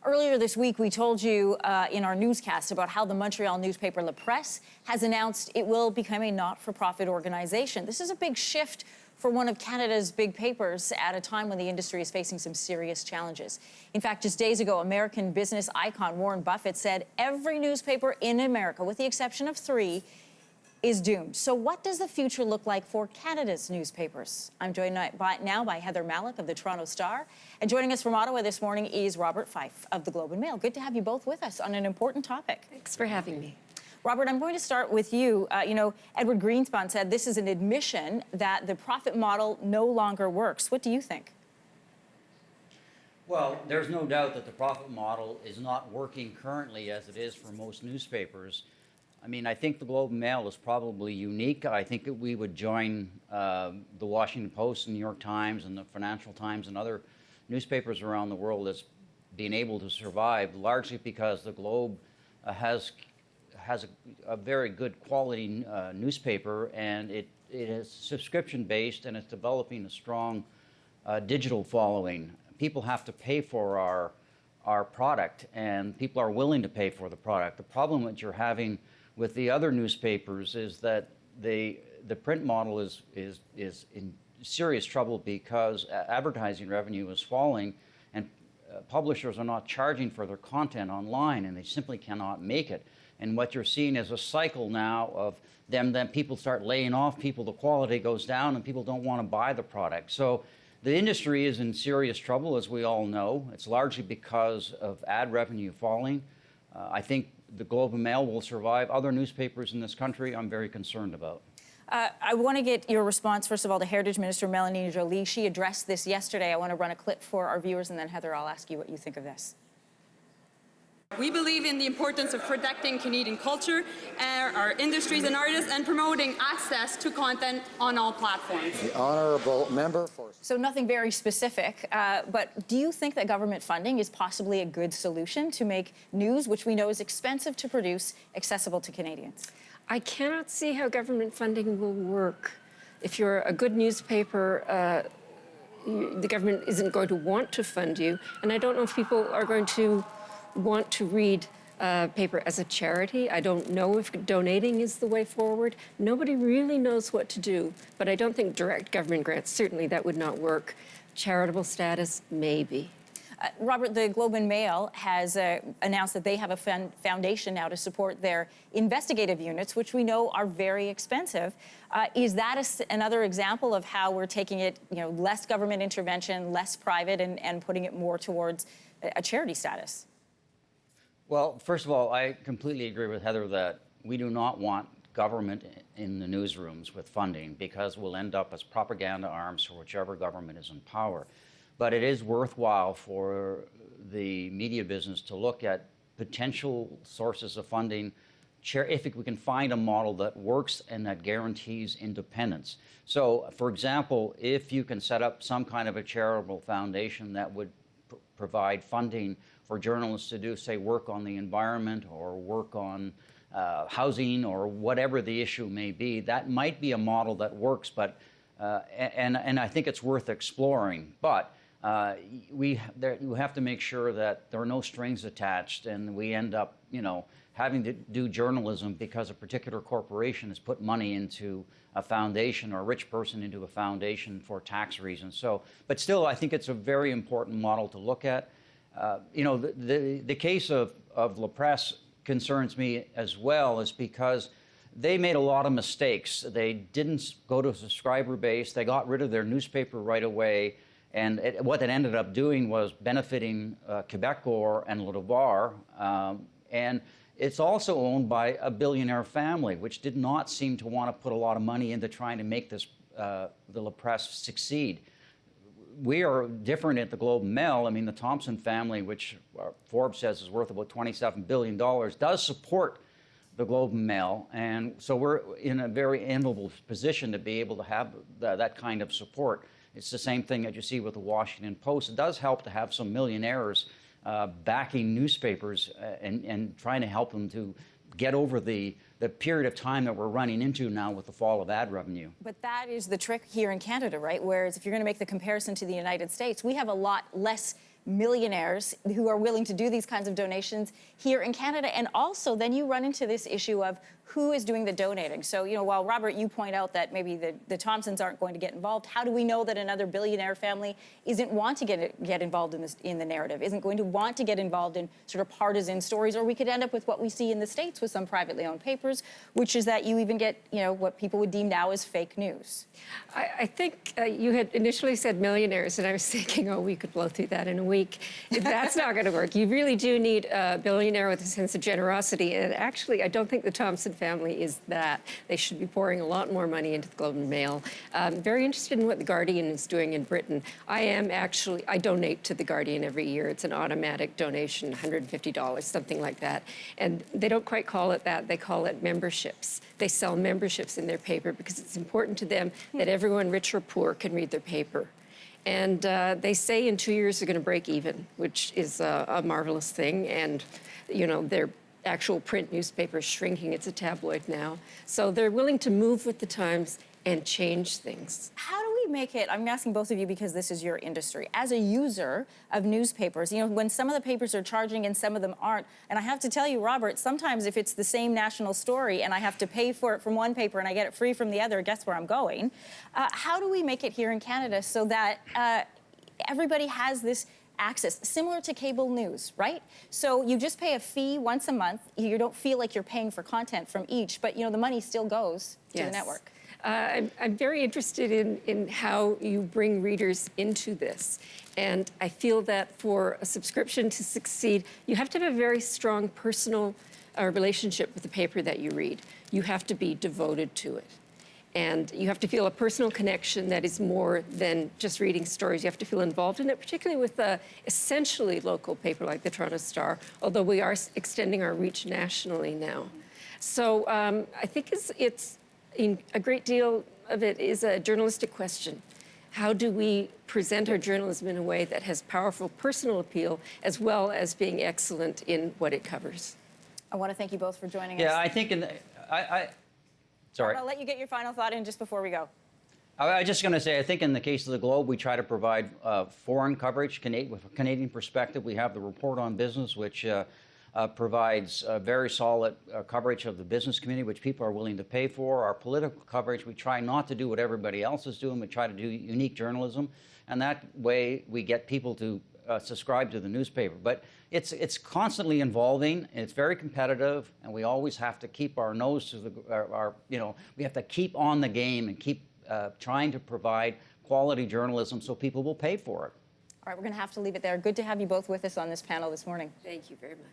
Earlier this week, we told you in our newscast about how the Montreal newspaper La Presse has announced it will become a not-for-profit organization. This is a big shift for one of Canada's big papers at a time when the industry is facing some serious challenges. In fact, just days ago, American business icon Warren Buffett said every newspaper in America, with the exception of 3, is doomed. So what does the future look like for Canada's newspapers? I'm joined now by Heather Mallick of the Toronto Star. And joining us from Ottawa this morning is Robert Fife of the Globe and Mail. Good to have you both with us on an important topic. Thanks for having me. Robert, I'm going to start with you. Edward Greenspan said this is an admission that the profit model no longer works. What do you think? Well, there's no doubt that the profit model is not working currently as it is for most newspapers. I mean, I think the Globe and Mail is probably unique. I think that we would join the Washington Post and New York Times and the Financial Times and other newspapers around the world as being able to survive, largely because the Globe has a very good quality newspaper, and it is subscription-based, and it's developing a strong digital following. People have to pay for our product, and people are willing to pay for the product. The problem that you're having with the other newspapers is that the print model is in serious trouble because advertising revenue is falling, and publishers are not charging for their content online, and they simply cannot make it. And what you're seeing is a cycle now of then people start laying off people, the quality goes down, and people don't want to buy the product. So the industry is in serious trouble, as we all know. It's largely because of ad revenue falling. I think the Globe and Mail will survive. Other newspapers in this country, I'm very concerned about. I want to get your response, first of all, to Heritage Minister Melanie Joly. She addressed this yesterday. I want to run a clip for our viewers, and then, Heather, I'll ask you what you think of this. We believe in the importance of protecting Canadian culture, our industries and artists, and promoting access to content on all platforms. The honourable member for... So nothing very specific, but do you think that government funding is possibly a good solution to make news, which we know is expensive to produce, accessible to Canadians? I cannot see how government funding will work. If you're a good newspaper, the government isn't going to want to fund you, and I don't know if people are going to want to read paper as a charity. I don't know if donating is the way forward. Nobody really knows what to do, but I don't think direct government grants, certainly that would not work. Charitable status, maybe. Robert, the Globe and Mail has announced that they have a foundation now to support their investigative units, which we know are very expensive. Is that another example of how we're taking it, less government intervention, less private, and putting it more towards a charity status? Well, first of all, I completely agree with Heather that we do not want government in the newsrooms with funding, because we'll end up as propaganda arms for whichever government is in power. But it is worthwhile for the media business to look at potential sources of funding if we can find a model that works and that guarantees independence. So, for example, if you can set up some kind of a charitable foundation that would provide funding for journalists to do, say, work on the environment or work on housing or whatever the issue may be, that might be a model that works. But and I think it's worth exploring. But you have to make sure that there are no strings attached, and we end up, having to do journalism because a particular corporation has put money into a foundation, or a rich person into a foundation for tax reasons. So, but still, I think it's a very important model to look at. The case of La Presse concerns me as well, is because they made a lot of mistakes. They didn't go to a subscriber base. They got rid of their newspaper right away. And what it ended up doing was benefiting Quebecor and Le Devoir. And it's also owned by a billionaire family, which did not seem to want to put a lot of money into trying to make this the La Presse succeed. We are different at the Globe and Mail. I mean, the Thompson family, which Forbes says is worth about $27 billion, does support the Globe and Mail. And so we're in a very enviable position to be able to have that kind of support. It's the same thing that you see with the Washington Post. It does help to have some millionaires backing newspapers and trying to help them to get over the period of time that we're running into now with the fall of ad revenue. But that is the trick here in Canada, right? Whereas if you're going to make the comparison to the United States, we have a lot less millionaires who are willing to do these kinds of donations here in Canada. And also, then you run into this issue of who is doing the donating. So, while Robert, you point out that maybe the Thompsons aren't going to get involved, how do we know that another billionaire family isn't want to get involved in the narrative, isn't going to want to get involved in sort of partisan stories? Or we could end up with what we see in the States with some privately owned papers, which is that you even get, what people would deem now as fake news. I think you had initially said millionaires, and I was thinking, we could blow through that in a week. That's not going to work. You really do need a billionaire with a sense of generosity. And actually, I don't think the Thompson family is that. They should be pouring a lot more money into the Globe and Mail. Very interested in what The Guardian is doing in Britain. I donate to The Guardian every year. It's an automatic donation, $150, something like that. And they don't quite call it that. They call it memberships. They sell memberships in their paper because it's important to them that everyone, rich or poor, can read their paper. And they say in 2 years they're going to break even, which is a marvelous thing. And, their actual print newspaper is shrinking. It's a tabloid now. So they're willing to move with the times and change things. How do we make it, I'm asking both of you because this is your industry, as a user of newspapers, when some of the papers are charging and some of them aren't, and I have to tell you, Robert, sometimes if it's the same national story and I have to pay for it from one paper and I get it free from the other, guess where I'm going? How do we make it here in Canada so that everybody has this access, similar to cable news, right? So you just pay a fee once a month. You don't feel like you're paying for content from each, but the money still goes to the network. I'm very interested in how you bring readers into this. And I feel that for a subscription to succeed, you have to have a very strong personal relationship with the paper that you read. You have to be devoted to it. And you have to feel a personal connection that is more than just reading stories. You have to feel involved in it, particularly with an essentially local paper like the Toronto Star, although we are extending our reach nationally now. So I think a great deal of it is a journalistic question. How do we present our journalism in a way that has powerful personal appeal as well as being excellent in what it covers? I want to thank you both for joining us. Yeah, I think sorry. I'll let you get your final thought in just before we go. I was just going to say, I think in the case of the Globe, we try to provide foreign coverage with a Canadian perspective. We have the Report on Business, which provides very solid coverage of the business community, which people are willing to pay for. Our political coverage, we try not to do what everybody else is doing. We try to do unique journalism. And that way, we get people to subscribe to the newspaper. But it's constantly evolving, and it's very competitive, and we always have to keep our nose to we have to keep on the game and keep trying to provide quality journalism so people will pay for it. All right, we're going to have to leave it there. Good to have you both with us on this panel this morning. Thank you very much.